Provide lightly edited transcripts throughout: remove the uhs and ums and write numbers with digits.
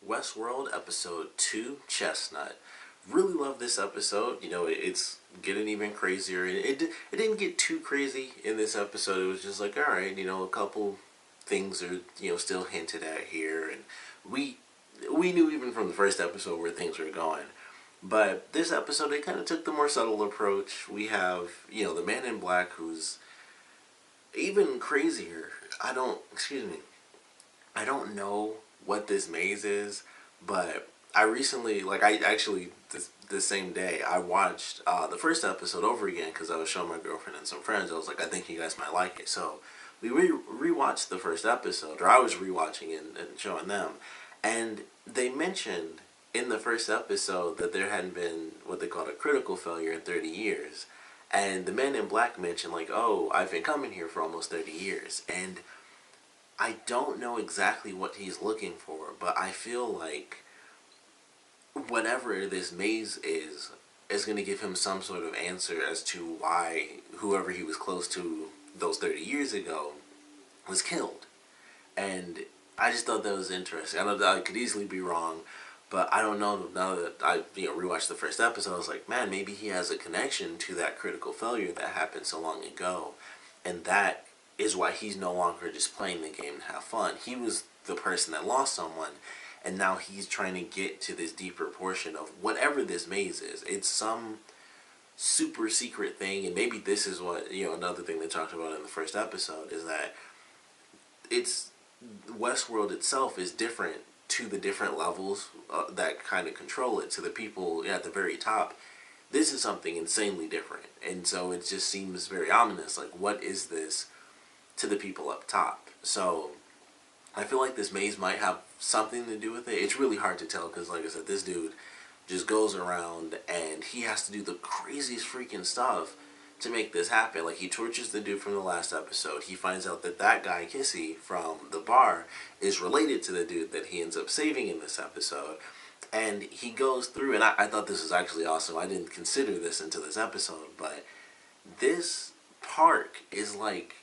Westworld episode 2, Chestnut. Really love this episode. You know, it's getting even crazier. It didn't get too crazy in this episode. It was just like, all right, you know, a couple things are, you know, still hinted at here, and we we knew even from the first episode where things were going. But this episode, they kind of took the more subtle approach. We have, you know, the man in black who's even crazier. I don't know what this maze is, but I recently, like, I actually, this same day, I watched the first episode over again because I was showing my girlfriend and some friends. I was like, I think you guys might like it. So we rewatched the first episode, or I was rewatching it and showing them. And they mentioned in the first episode that there hadn't been what they called a critical failure in 30 years. And the man in black mentioned, like, oh, I've been coming here for almost 30 years. And I don't know exactly what he's looking for, but I feel like whatever this maze is going to give him some sort of answer as to why whoever he was close to those 30 years ago was killed. And I just thought that was interesting. I know that I could easily be wrong, but I don't know. Now that I rewatched the first episode, I was like, man, maybe he has a connection to that critical failure that happened so long ago, and that is why he's no longer just playing the game to have fun. He was the person that lost someone, and now he's trying to get to this deeper portion of whatever this maze is. It's some super secret thing, and maybe this is what, another thing they talked about in the first episode is that it's Westworld itself is different to the different levels that kind of control it. To the people at the very top, this is something insanely different, and so it just seems very ominous. Like, what is this to the people up top? So I feel like this maze might have something to do with it. It's really hard to tell because, like I said, this dude just goes around and he has to do the craziest freaking stuff to make this happen. Like, he tortures the dude from the last episode. He finds out that that guy, Kissy, from the bar, is related to the dude that he ends up saving in this episode. And he goes through, and I thought this was actually awesome. I didn't consider this until this episode, but this park is like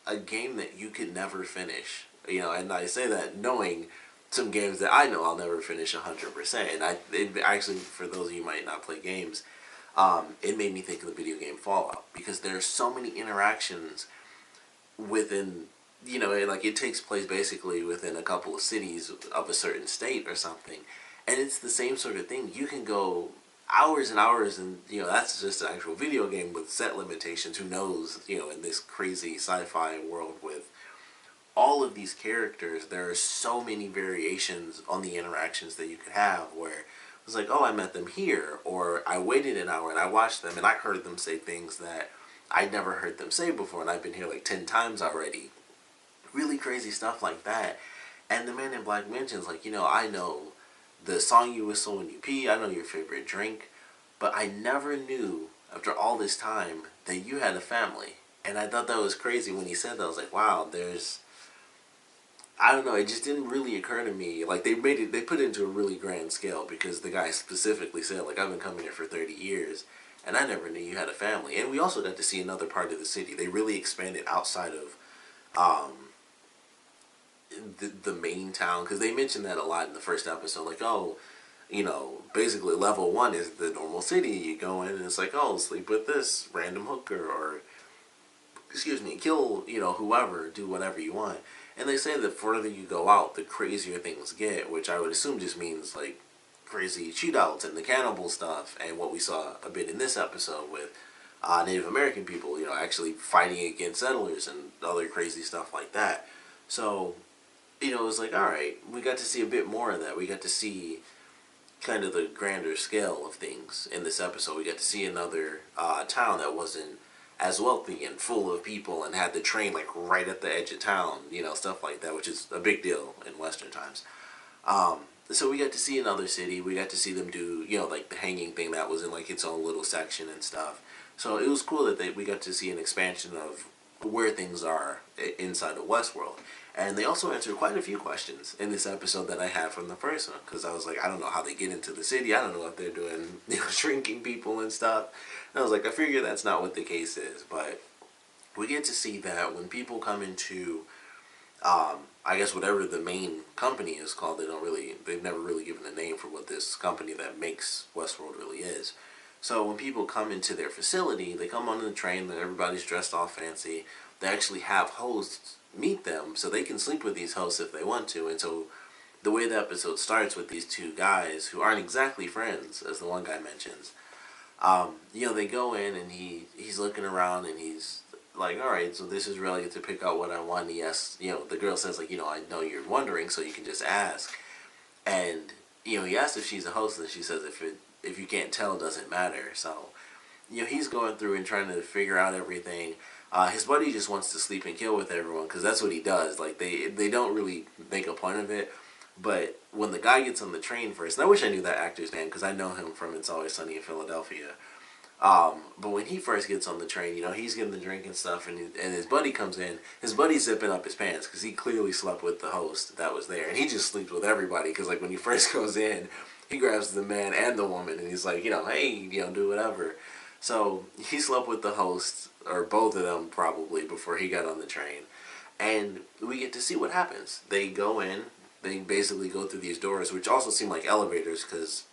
a game that you could never finish. And I say that knowing some games that I know I'll never finish 100%. And it actually, for those of you who might not play games, it made me think of the video game Fallout, because there's so many interactions within, like, it takes place basically within a couple of cities of a certain state or something, and it's the same sort of thing. You can go hours and hours, and that's just an actual video game with set limitations. Who knows, in this crazy sci-fi world with all of these characters, there are so many variations on the interactions that you could have, where it was like, oh, I met them here, or I waited an hour and I watched them and I heard them say things that I'd never heard them say before, and I've been here like 10 times already. Really crazy stuff like that. And the man in black mentions, like, I know the song you whistle when you pee, I know your favorite drink, but I never knew, after all this time, that you had a family. And I thought that was crazy when he said that. I was like, wow, I don't know, it just didn't really occur to me. Like, they put it into a really grand scale, because the guy specifically said, like, I've been coming here for 30 years, and I never knew you had a family. And we also got to see another part of the city. They really expanded outside of the main town, because they mentioned that a lot in the first episode. Like, oh, basically level 1 is the normal city. You go in and it's like, oh, sleep with this random hooker, or, excuse me, kill, whoever, do whatever you want. And they say the further you go out, the crazier things get, which I would assume just means, like, crazy shootouts and the cannibal stuff, and what we saw a bit in this episode with Native American people, actually fighting against settlers and other crazy stuff like that. So, it was like, alright, we got to see a bit more of that. We got to see kind of the grander scale of things in this episode. We got to see another town that wasn't as wealthy and full of people, and had the train like right at the edge of town, stuff like that, which is a big deal in Western times. So we got to see another city. We got to see them do, like the hanging thing that was in like its own little section and stuff. So it was cool that we got to see an expansion of where things are inside of Westworld. And they also answered quite a few questions in this episode that I had from the first one, because I was like, I don't know how they get into the city. I don't know if they're doing, shrinking people and stuff. And I was like, I figure that's not what the case is. But we get to see that when people come into I guess whatever the main company is called, they've never really given a name for what this company that makes Westworld really is. So when people come into their facility, they come on the train, everybody's dressed all fancy. They actually have hosts meet them so they can sleep with these hosts if they want to. And so the way the episode starts with these two guys who aren't exactly friends, as the one guy mentions, they go in and he's looking around and he's like, all right, so this is really to pick out what I want. And he asks, the girl says like, I know you're wondering, so you can just ask. And he asks if she's a host, and she says if you can't tell, it doesn't matter. So he's going through and trying to figure out everything. His buddy just wants to sleep and kill with everyone because that's what he does. Like they don't really make a point of it. But when the guy gets on the train first, and I wish I knew that actor's name because I know him from It's Always Sunny in Philadelphia. But when he first gets on the train, he's getting the drink and stuff, and his buddy comes in. His buddy's zipping up his pants because he clearly slept with the host that was there, and he just sleeps with everybody because like when he first goes in, he grabs the man and the woman, and he's like, hey, do whatever. So he slept with the host or both of them probably before he got on the train, and we get to see what happens. They go in. They basically go through these doors, which also seem like elevators because,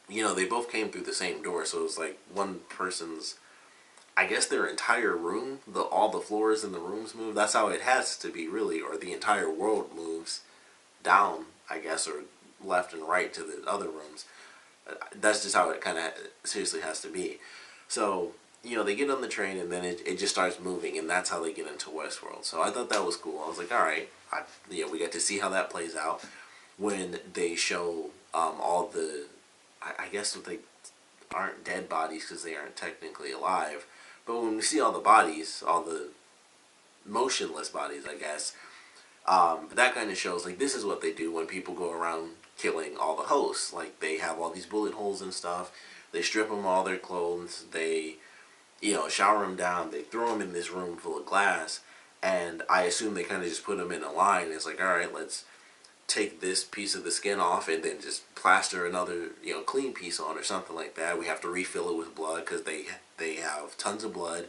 they both came through the same door. So it was like one person's, I guess their entire room, all the floors in the rooms move. That's how it has to be, really. Or the entire world moves down, I guess, or left and right to the other rooms. That's just how it kind of seriously has to be. So, they get on the train and then it just starts moving, and that's how they get into Westworld. So I thought that was cool. I was like, all right, we get to see how that plays out when they show all the, I guess they aren't dead bodies because they aren't technically alive, but when we see all the bodies, all the motionless bodies, I guess, that kind of shows like this is what they do when people go around killing all the hosts. Like they have all these bullet holes and stuff. They strip them all their clothes. They shower them down. They throw them in this room full of glass, and I assume they kind of just put them in a line. It's like, all right, let's take this piece of the skin off and then just plaster another, clean piece on or something like that. We have to refill it with blood because they have tons of blood.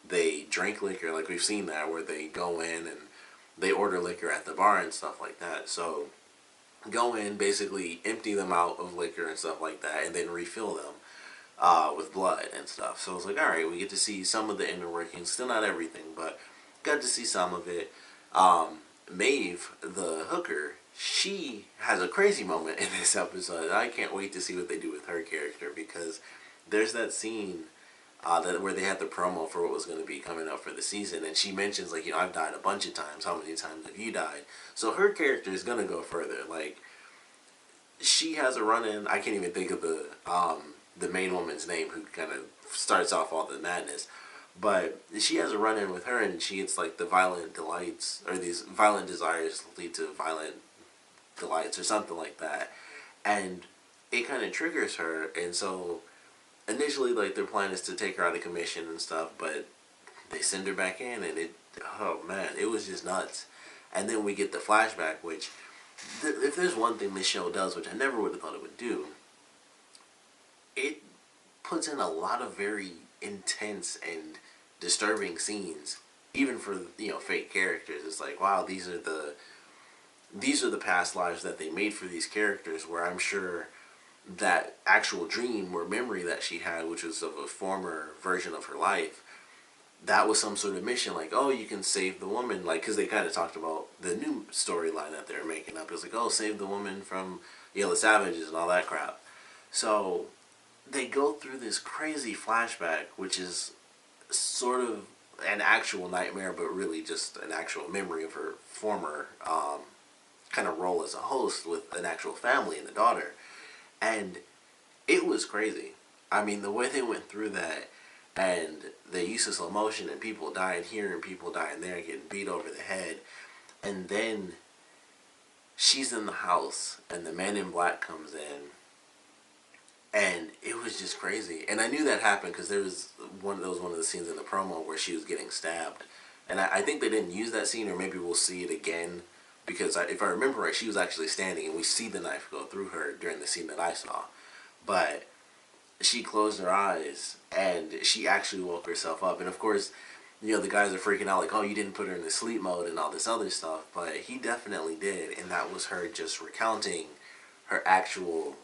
They drink liquor, like we've seen that, where they go in and they order liquor at the bar and stuff like that. So go in, basically empty them out of liquor and stuff like that, and then refill them with blood and stuff. So I was like, all right, we get to see some of the inner workings. Still not everything, but got to see some of it. Maeve, the hooker, she has a crazy moment in this episode. I can't wait to see what they do with her character because there's that scene where they had the promo for what was going to be coming up for the season, and she mentions like, I've died a bunch of times. How many times have you died? So her character is going to go further. Like she has a run-in. I can't even think of the main woman's name who kind of starts off all the madness. But she has a run-in with her, and she gets like the violent delights, or these violent desires lead to violent delights, or something like that. And it kind of triggers her, and so initially, like, their plan is to take her out of commission and stuff, but they send her back in, and oh man, it was just nuts. And then we get the flashback, which, if there's one thing this show does, which I never would have thought it would do, it puts in a lot of very intense and disturbing scenes, even for fake characters. It's like, wow, these are the past lives that they made for these characters, where I'm sure that actual dream or memory that she had, which was of a former version of her life, that was some sort of mission, like, oh, you can save the woman, like, because they kind of talked about the new storyline that they were making up. It was like, oh, save the woman from the savages and all that crap. So they go through this crazy flashback, which is sort of an actual nightmare, but really just an actual memory of her former kind of role as a host with an actual family and a daughter. And it was crazy. I mean, the way they went through that, and the use of slow motion, and people dying here and people dying there, getting beat over the head. And then she's in the house, and the man in black comes in, and it was just crazy. And I knew that happened because there was one of the scenes in the promo where she was getting stabbed. And I think they didn't use that scene, or maybe we'll see it again. Because if I remember right, she was actually standing, and we see the knife go through her during the scene that I saw. But she closed her eyes, and she actually woke herself up. And of course, the guys are freaking out like, oh, you didn't put her in the sleep mode and all this other stuff, but he definitely did, and that was her just recounting her actual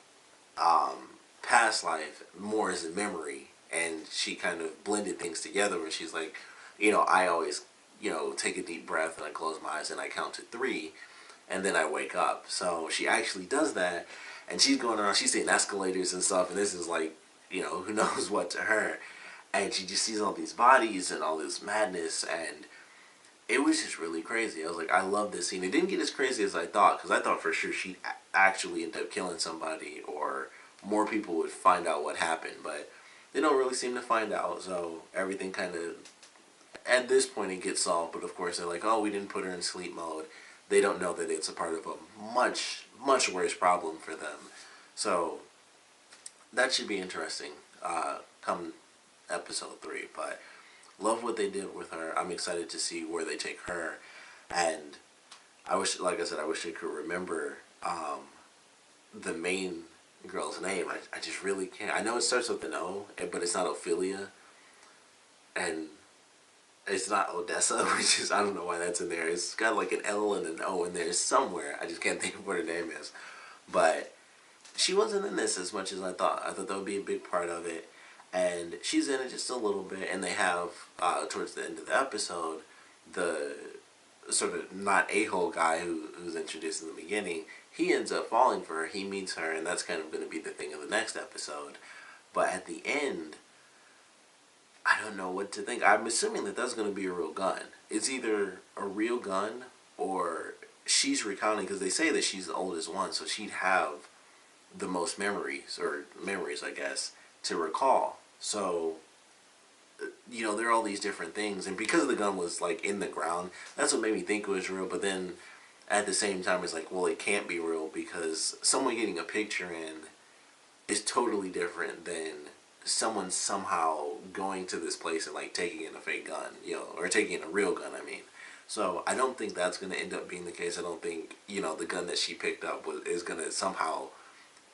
past life more as a memory, and she kind of blended things together where she's like, I always, take a deep breath and I close my eyes and I count to three, and then I wake up. So she actually does that, and she's going around, she's seeing escalators and stuff, and this is like, who knows what to her, and she just sees all these bodies and all this madness, and it was just really crazy. I was like, I love this scene. It didn't get as crazy as I thought, because I thought for sure she'd actually end up killing somebody, or more people would find out what happened, but they don't really seem to find out, so everything kind of, at this point, it gets solved, but of course they're like, oh, we didn't put her in sleep mode. They don't know that it's a part of a much, much worse problem for them. So, that should be interesting come episode 3, but love what they did with her. I'm excited to see where they take her, and I wish, like I said, I wish I could remember the main girl's name. I just really can't. I know it starts with an O, but it's not Ophelia, and it's not Odessa, which is, I don't know why that's in there. It's got like an L and an O in there somewhere. I just can't think of what her name is. But she wasn't in this as much as I thought. I thought that would be a big part of it. And she's in it just a little bit. And they have, towards the end of the episode, the sort of not a-hole guy who's introduced in the beginning. He ends up falling for her. He meets her, and that's kind of going to be the thing of the next episode. But at the end, I don't know what to think. I'm assuming that that's going to be a real gun. It's either a real gun or she's recounting, because they say that she's the oldest one, so she'd have the most memories, I guess, to recall. So, there are all these different things, and because the gun was like in the ground, that's what made me think it was real. But then at the same time, it's like, well, it can't be real, because someone getting a picture in is totally different than someone somehow going to this place and like taking in a fake gun, or taking in a real gun, I mean. So I don't think that's going to end up being the case. I don't think, the gun that she picked up is going to somehow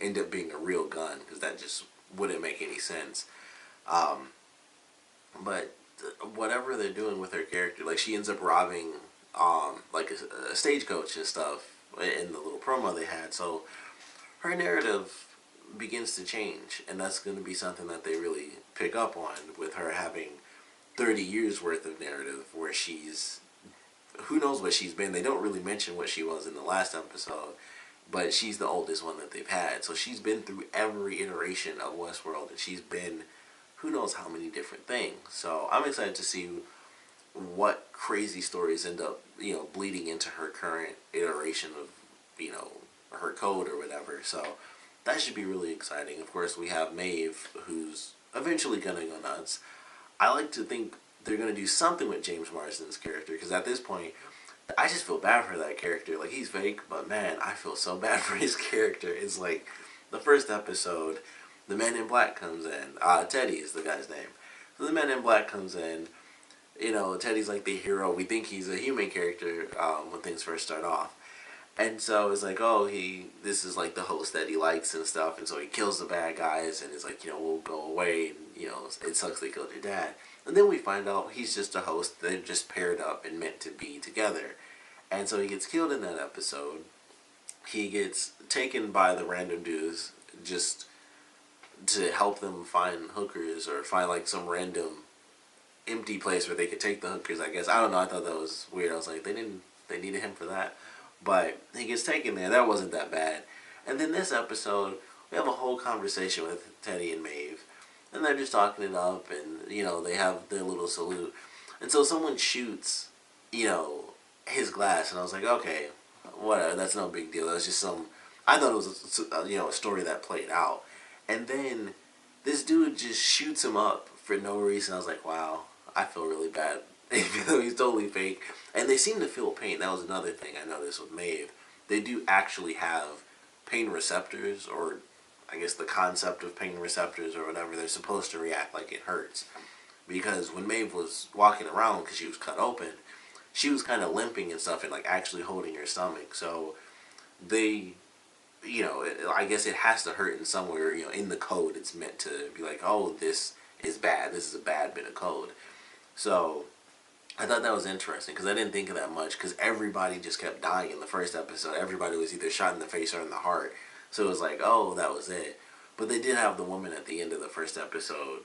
end up being a real gun, because that just wouldn't make any sense. But whatever they're doing with her character, like she ends up robbing like a stagecoach and stuff in the little promo they had. So her narrative begins to change, and that's going to be something that they really pick up on, with her having 30 years worth of narrative where she's, who knows what she's been. They don't really mention what she was in the last episode, but she's the oldest one that they've had. So she's been through every iteration of Westworld, and she's been who knows how many different things. So I'm excited to see what crazy stories end up, bleeding into her current iteration of, her code or whatever. So that should be really exciting. Of course, we have Maeve, who's eventually going to go nuts. I like to think they're going to do something with James Marsden's character, because at this point, I just feel bad for that character. Like, he's fake, but man, I feel so bad for his character. It's like, the first episode, the Man in Black comes in. Teddy is the guy's name. So the Man in Black comes in. Teddy's like the hero. We think he's a human character when things first start off. And so it's like, oh, this is like the host that he likes and stuff. And so he kills the bad guys, and it's like, we'll go away. And, it sucks they killed your dad. And then we find out he's just a host. They're just paired up and meant to be together. And so he gets killed in that episode. He gets taken by the random dudes just to help them find hookers, or find like some random empty place where they could take the hookers, I guess. I don't know, I thought that was weird. I was like, they needed him for that. But he gets taken there. That wasn't that bad. And then this episode, we have a whole conversation with Teddy and Maeve. And they're just talking it up, and, they have their little salute. And so someone shoots, his glass, and I was like, okay, whatever, that's no big deal. That's just I thought it was, a story that played out. And then this dude just shoots him up for no reason. I was like, wow, I feel really bad. Even though he's totally fake. And they seem to feel pain. That was another thing I noticed with Maeve. They do actually have pain receptors, or I guess the concept of pain receptors or whatever. They're supposed to react like it hurts. Because when Maeve was walking around, because she was cut open, she was kind of limping and stuff, and like actually holding her stomach. So they, I guess it has to hurt in somewhere. In the code, it's meant to be like, oh, this is bad. This is a bad bit of code. So I thought that was interesting because I didn't think of that much because everybody just kept dying in the first episode. Everybody was either shot in the face or in the heart. So it was like, oh, that was it. But they did have the woman at the end of the first episode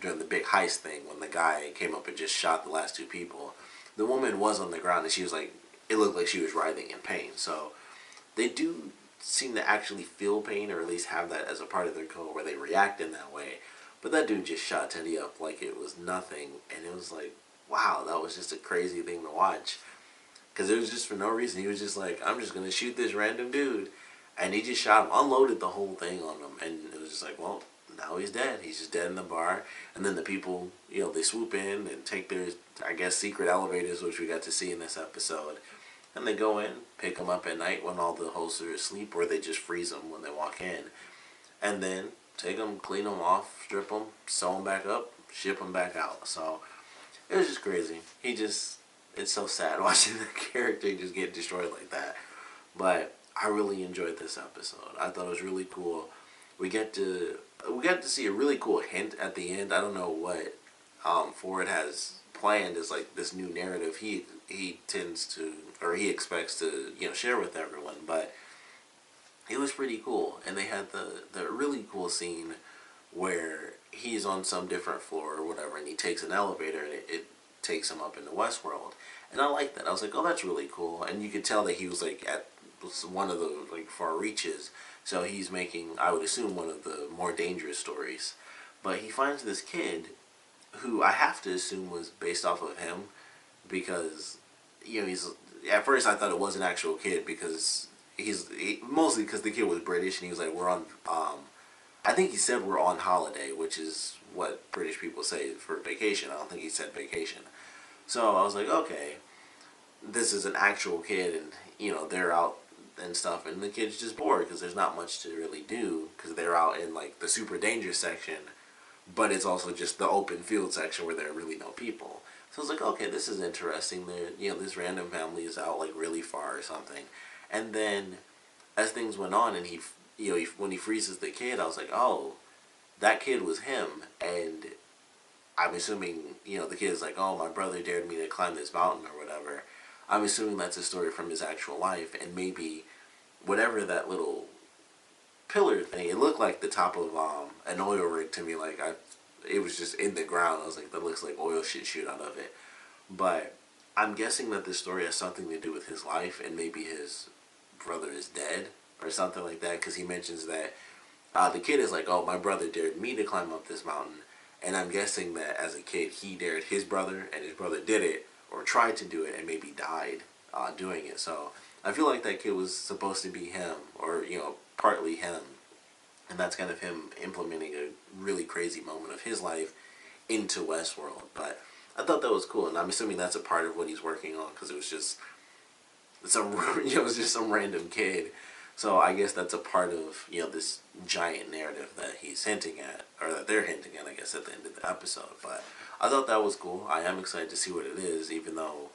during the big heist thing when the guy came up and just shot the last two people. The woman was on the ground and she was like, it looked like she was writhing in pain. So they do seem to actually feel pain or at least have that as a part of their code where they react in that way. But that dude just shot Teddy up like it was nothing. And it was like, wow, that was just a crazy thing to watch. Because it was just for no reason. He was just like, I'm just going to shoot this random dude. And he just shot him, unloaded the whole thing on him. And it was just like, well, now he's dead. He's just dead in the bar. And then the people, you know, they swoop in and take their, I guess, secret elevators, which we got to see in this episode. And they go in, pick him up at night when all the hosts are asleep, or they just freeze them when they walk in. And then take them, clean them off, strip them, sew them back up, ship them back out. So it was just crazy. It's so sad watching the character just get destroyed like that. But I really enjoyed this episode. I thought it was really cool. We got to see a really cool hint at the end. I don't know what Ford has planned as like this new narrative he tends to, or he expects to, you know, share with everyone. But it was pretty cool. And they had the really cool scene where he's on some different floor or whatever, and he takes an elevator and it takes him up into Westworld. And I like that. I was like, oh, that's really cool. And you could tell that he was like at one of the like far reaches. So he's making, I would assume, one of the more dangerous stories. But he finds this kid who I have to assume was based off of him because, you know, he's, at first I thought it was an actual kid because mostly because the kid was British and he was like, we're on, I think he said we're on holiday, which is what British people say for vacation. I don't think he said vacation. So I was like, okay, this is an actual kid and, you know, they're out and stuff, and the kid's just bored because there's not much to really do because they're out in like the super dangerous section, but it's also just the open field section where there are really no people. So I was like, okay, this is interesting. There, you know, this random family is out like really far or something, and then as things went on, and when he freezes the kid, I was like, oh, that kid was him, and I'm assuming, you know, the kid is like, oh, my brother dared me to climb this mountain or whatever. I'm assuming that's a story from his actual life, and maybe whatever that little pillar thing, it looked like the top of an oil rig to me. Like it was just in the ground. I was like, that looks like oil shoot out of it. But I'm guessing that this story has something to do with his life, and maybe his brother is dead or something like that. Because he mentions that the kid is like, oh, my brother dared me to climb up this mountain, and I'm guessing that as a kid he dared his brother, and his brother did it or tried to do it and maybe died doing it. So I feel like that kid was supposed to be him, or, you know, partly him, and that's kind of him implementing a really crazy moment of his life into Westworld. But I thought that was cool, and I'm assuming that's a part of what he's working on because it was just some, you know, it was just some random kid. So I guess that's a part of, you know, this giant narrative that he's hinting at, or that they're hinting at, I guess, at the end of the episode. But I thought that was cool. I am excited to see what it is, even though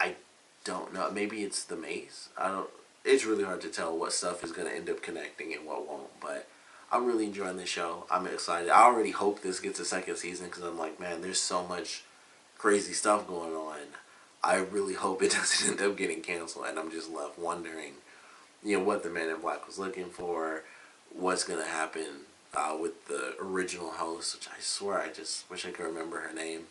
I don't know. Maybe it's the maze. I don't. It's really hard to tell what stuff is going to end up connecting and what won't. But I'm really enjoying the show. I'm excited. I already hope this gets a second season because I'm like, man, there's so much crazy stuff going on. I really hope it doesn't end up getting canceled, and I'm just left wondering, you know, what the Man in Black was looking for, what's going to happen with the original host, which I swear I just wish I could remember her name.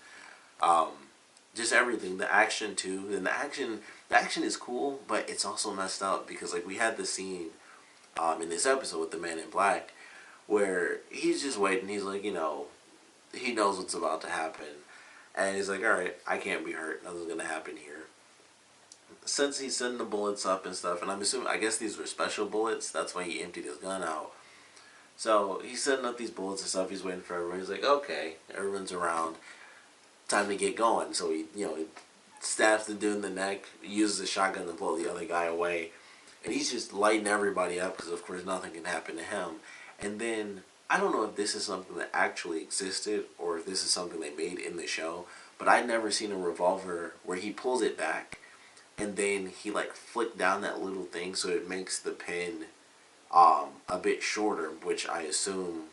Just everything, the action too, and the action is cool, but it's also messed up because like we had the scene in this episode with the Man in Black where he's just waiting. He's like, you know, he knows what's about to happen, and he's like, all right, I can't be hurt. Nothing's gonna happen here. Since he's setting the bullets up and stuff, and I'm assuming, I guess these were special bullets. That's why he emptied his gun out. So he's setting up these bullets and stuff. He's waiting for everyone. He's like, okay, everyone's around. Time to get going. So he, you know, he stabs the dude in the neck, uses a shotgun to blow the other guy away, and he's just lighting everybody up because of course nothing can happen to him. And then I don't know if this is something that actually existed or if this is something they made in the show, but I'd never seen a revolver where he pulls it back and then he like flicked down that little thing so it makes the pin a bit shorter, which I assume,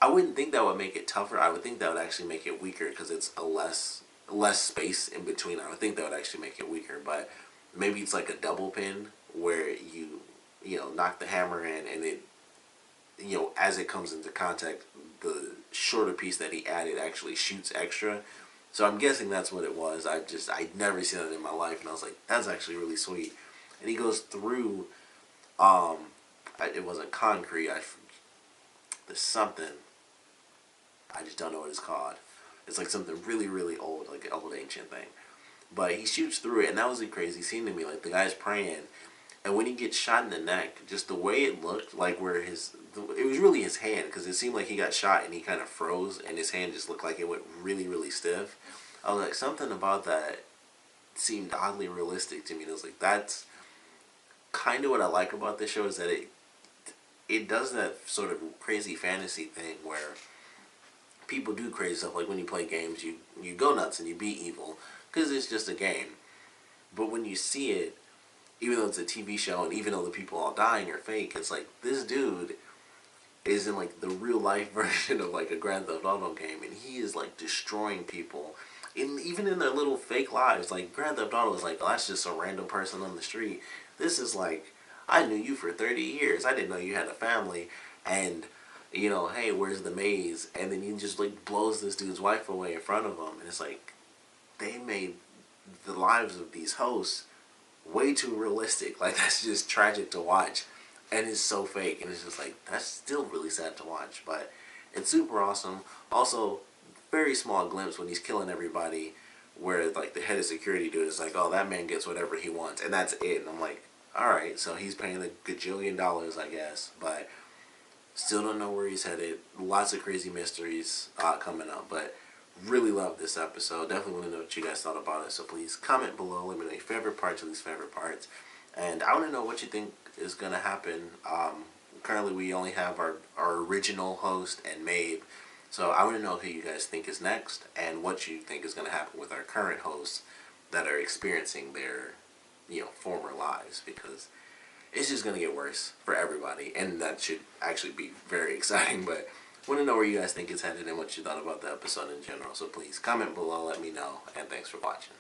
I wouldn't think that would make it tougher. I would think that would actually make it weaker because it's a less less space in between. I would think that would actually make it weaker, but maybe it's like a double pin where you know, knock the hammer in and it, you know, as it comes into contact, the shorter piece that he added actually shoots extra. So I'm guessing that's what it was. I'd never seen that in my life, and I was like, that's actually really sweet. And he goes through, it wasn't concrete. There's something. I just don't know what it's called. It's like something really, really old, like an old ancient thing. But he shoots through it, and that was a crazy scene to me. Like, the guy's praying, and when he gets shot in the neck, just the way it looked, like where it was really his hand, because it seemed like he got shot and he kind of froze, and his hand just looked like it went really, really stiff. I was like, something about that seemed oddly realistic to me. And I was like, that's kind of what I like about this show, is that it does that sort of crazy fantasy thing where people do crazy stuff. Like when you play games, you go nuts and you beat evil because it's just a game. But when you see it, even though it's a TV show and even though the people all dying are fake, it's like this dude is in like the real life version of like a Grand Theft Auto game, and he is like destroying people, even in their little fake lives. Like Grand Theft Auto is like, oh, that's just a random person on the street. This is like, I knew you for 30 years. I didn't know you had a family, and you know, hey, where's the maze? And then he just like blows this dude's wife away in front of him, and it's like they made the lives of these hosts way too realistic. Like that's just tragic to watch, and it's so fake, and it's just like that's still really sad to watch, but it's super awesome. Also, very small glimpse when he's killing everybody, where like the head of security dude is like, oh, that man gets whatever he wants, and that's it. And I'm like, all right, so he's paying a gajillion dollars, I guess, but still don't know where he's headed. Lots of crazy mysteries coming up, but really love this episode. Definitely want to know what you guys thought about it. So please comment below. Let me know your favorite parts, or least favorite parts. And I want to know what you think is going to happen. Currently, we only have our original host and Maeve. So I want to know who you guys think is next and what you think is going to happen with our current hosts that are experiencing their, you know, former lives, because it's just going to get worse for everybody, and that should actually be very exciting. But I want to know where you guys think it's headed and what you thought about the episode in general. So please comment below, let me know, and thanks for watching.